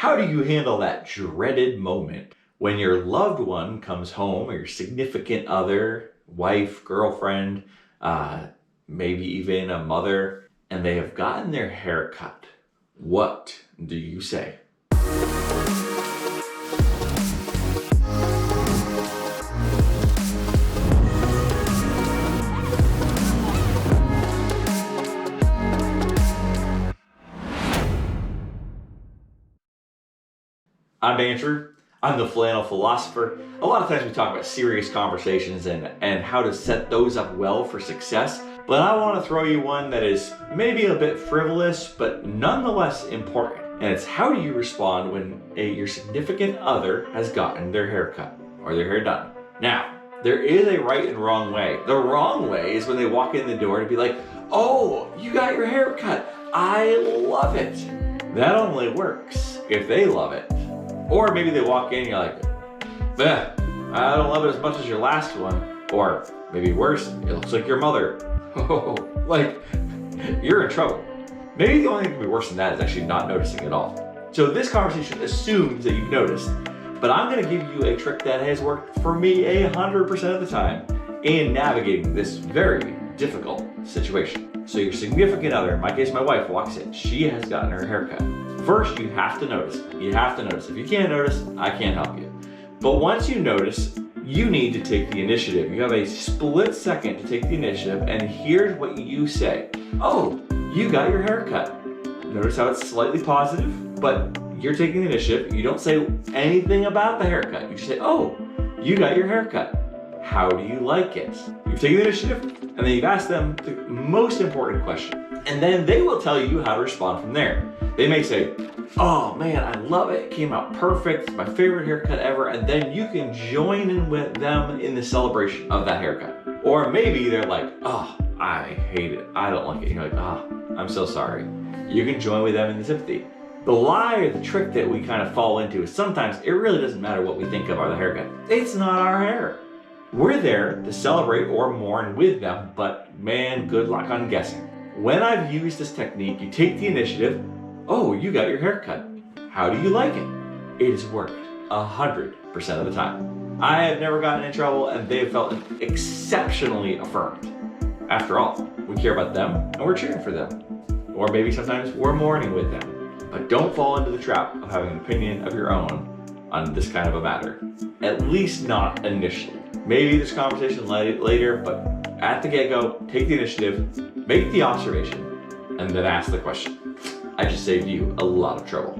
How do you handle that dreaded moment when your loved one comes home, or your significant other, wife, girlfriend, uh, maybe even a mother, and they have gotten their hair cut? What do you say? I'm Andrew. I'm the flannel philosopher. A lot of times we talk about serious conversations and how to set those up well for success. But I want to throw you one that is maybe a bit frivolous, but nonetheless important. And it's, how do you respond when your significant other has gotten their hair cut or their hair done? Now, there is a right and wrong way. The wrong way is when they walk in the door to be like, "Oh, you got your hair cut. I love it." That only works if they love it. Or maybe they walk in and you're like, I don't love it as much as your last one. Or maybe worse, it looks like your mother. Like, you're in trouble. Maybe the only thing that could be worse than that is actually not noticing at all. So this conversation assumes that you've noticed, but I'm gonna give you a trick that has worked for me 100% of the time in navigating this very difficult situation. So your significant other, in my case my wife, walks in. She has gotten her haircut. First, you have to notice. You have to notice. If you can't notice, I can't help you. But once you notice, you need to take the initiative. You have a split second to take the initiative, and here's what you say. "Oh, you got your hair cut." Notice how it's slightly positive, but you're taking the initiative. You don't say anything about the haircut. You just say, "Oh, you got your hair cut. How do you like it?" You've taken the initiative, and then you've asked them the most important question. And then they will tell you how to respond from there. They may say, "Oh man, I love it. It came out perfect. It's my favorite haircut ever." And then you can join in with them in the celebration of that haircut. Or maybe they're like, "Oh, I hate it. I don't like it." And you're like, "Oh, I'm so sorry." You can join with them in the sympathy. The lie or the trick that we kind of fall into is sometimes it really doesn't matter what we think of the haircut. It's not our hair. We're there to celebrate or mourn with them, but man, good luck on guessing. When I've used this technique, you take the initiative. "Oh, you got your hair cut. How do you like it?" It has worked 100% of the time. I have never gotten in trouble, and they've felt exceptionally affirmed. After all, we care about them and we're cheering for them. Or maybe sometimes we're mourning with them. But don't fall into the trap of having an opinion of your own on this kind of a matter. At least not initially. Maybe this conversation later, but at the get-go, take the initiative, make the observation, and then ask the question. I just saved you a lot of trouble.